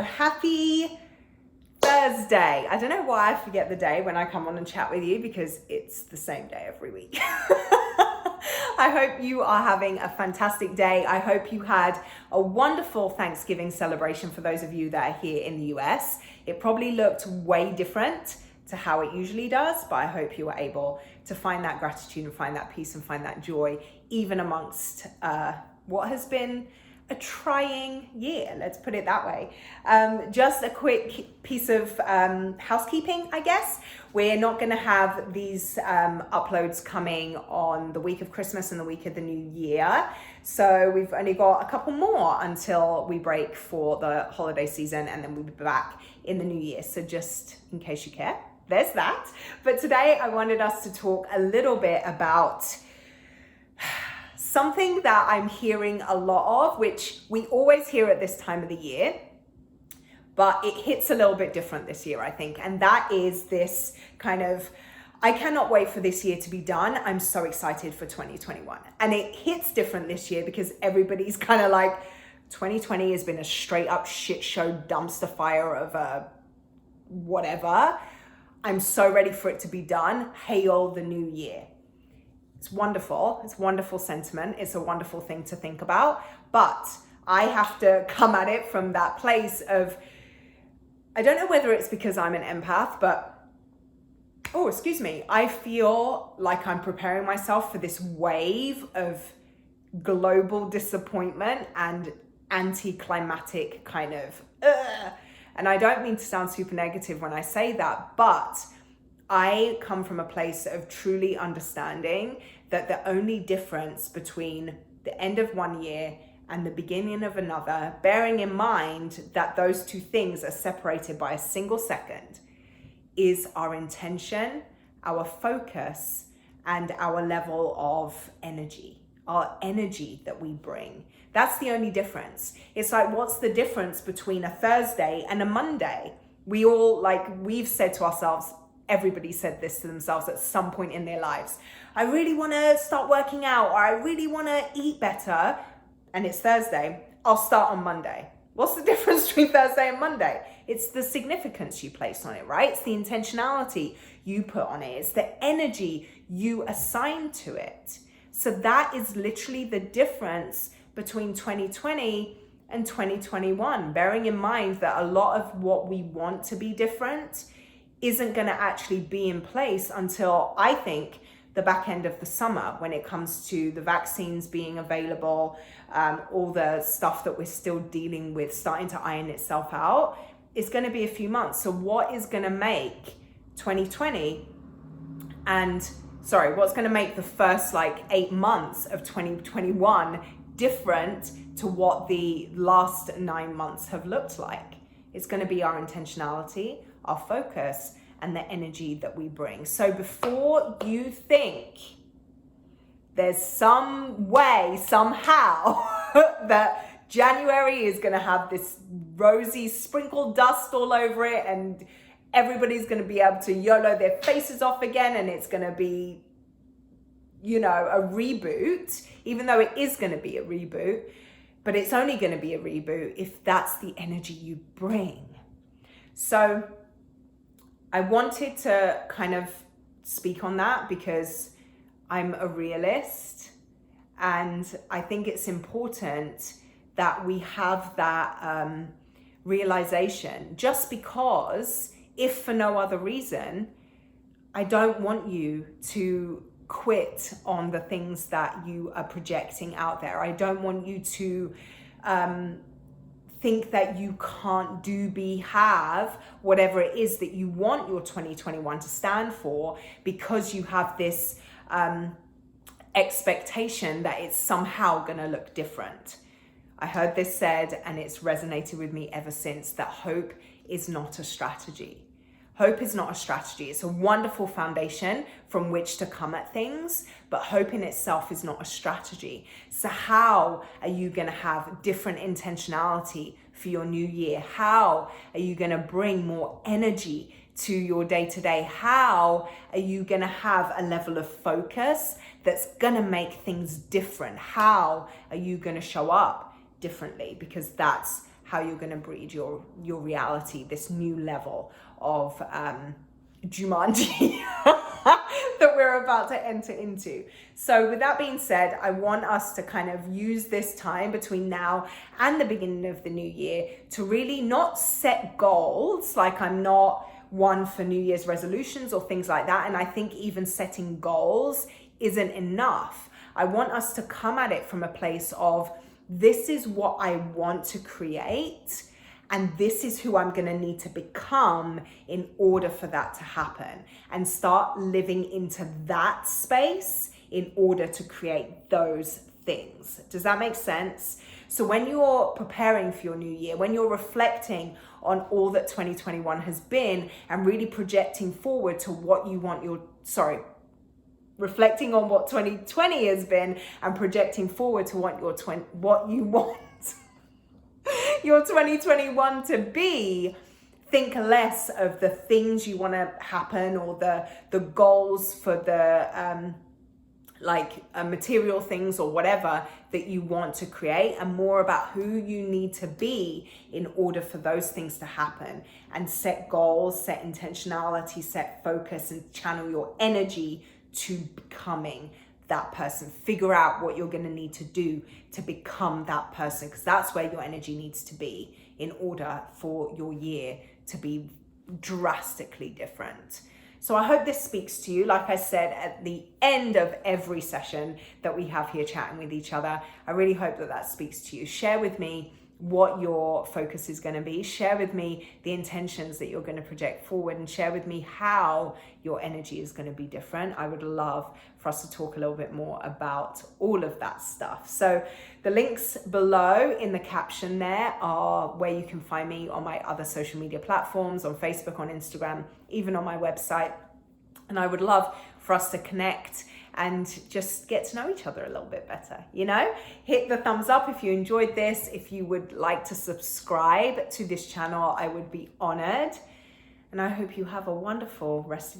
happy Thursday. I don't know why I forget the day when I come on and chat with you because it's the same day every week. I hope you are having a fantastic day. I hope you had a wonderful Thanksgiving celebration for those of you that are here in the US. It probably looked way different to how it usually does, but I hope you were able to find that gratitude and find that peace and find that joy, even amongst what has been a trying year, let's put it that way. Just a quick piece of housekeeping, I guess. We're not going to have these uploads coming on the week of Christmas and the week of the New Year. So we've only got a couple more until we break for the holiday season, and then we'll be back in the new year. So just in case you care, there's that. But today I wanted us to talk a little bit about something that I'm hearing a lot of, which we always hear at this time of the year, but it hits a little bit different this year, I think. And that is this kind of, I cannot wait for this year to be done. I'm so excited for 2021. And it hits different this year because everybody's kind of like, 2020 has been a straight up shit show dumpster fire of a whatever. I'm so ready for it to be done. Hail the new year. It's wonderful. It's a wonderful sentiment. It's a wonderful thing to think about. But I have to come at it from that place of, I don't know whether it's because I'm an empath, but, oh, excuse me. I feel like I'm preparing myself for this wave of global disappointment and anticlimactic kind of, and I don't mean to sound super negative when I say that, but I come from a place of truly understanding that the only difference between the end of one year and the beginning of another, bearing in mind that those two things are separated by a single second, is our intention, our focus, and our level of energy, our energy that we bring. That's the only difference. It's like, what's the difference between a Thursday and a Monday? We all, we've said to ourselves, everybody said this to themselves at some point in their lives. I really want to start working out, or I really want to eat better. And it's Thursday. I'll start on Monday. What's the difference between Thursday and Monday? It's the significance you place on it, right? It's the intentionality you put on it. It's the energy you assign to it. So that is literally the difference between 2020 and 2021. Bearing in mind that a lot of what we want to be different isn't going to actually be in place until, I think, the back end of the summer, when it comes to the vaccines being available, all the stuff that we're still dealing with starting to iron itself out. It's going to be a few months. So what is going to make 2020 what's going to make the first 8 months of 2021 different to what the last 9 months have looked like? It's going to be our intentionality, our focus, and the energy that we bring. So before you think there's some way, somehow, that January is going to have this rosy sprinkled dust all over it and everybody's going to be able to YOLO their faces off again and it's going to be, a reboot, even though it is going to be a reboot, but it's only going to be a reboot if that's the energy you bring. So I wanted to kind of speak on that because I'm a realist and I think it's important that we have that realization, just because, if for no other reason, I don't want you to quit on the things that you are projecting out there. I don't want you to think that you can't have whatever it is that you want your 2021 to stand for because you have this expectation that it's somehow going to look different. I heard this said, and it's resonated with me ever since, that hope is not a strategy. Hope is not a strategy. It's a wonderful foundation from which to come at things, but hope in itself is not a strategy. So how are you going to have different intentionality for your new year? How are you going to bring more energy to your day-to-day? How are you going to have a level of focus that's going to make things different? How are you going to show up differently? Because that's how you're going to breed your reality, this new level of Jumanji that we're about to enter into. So with that being said, I want us to kind of use this time between now and the beginning of the new year to really not set goals. Like, I'm not one for New Year's resolutions or things like that. And I think even setting goals isn't enough. I want us to come at it from a place of, this is what I want to create, and this is who I'm going to need to become in order for that to happen, and start living into that space in order to create those things. Does that make sense? So when you're preparing for your new year, when you're reflecting on all that 2021 has been and really projecting forward to what you want reflecting on what 2020 has been and projecting forward to what you want your 2021 to be, think less of the things you want to happen or the goals for the material things or whatever that you want to create, and more about who you need to be in order for those things to happen. And set goals, set intentionality, set focus, and channel your energy to becoming that person. Figure out what you're going to need to do to become that person, because that's where your energy needs to be in order for your year to be drastically different. So I hope this speaks to you. Like I said, at the end of every session that we have here chatting with each other, I really hope that speaks to you. Share with me what your focus is going to be. Share with me the intentions that you're going to project forward, and share with me how your energy is going to be different. I would love for us to talk a little bit more about all of that stuff. So the links below in the caption there are where you can find me on my other social media platforms, on Facebook, on Instagram, even on my website. And I would love for us to connect and just get to know each other a little bit better. Hit the thumbs up if you enjoyed this. If you would like to subscribe to this channel, I would be honored. And I hope you have a wonderful rest of your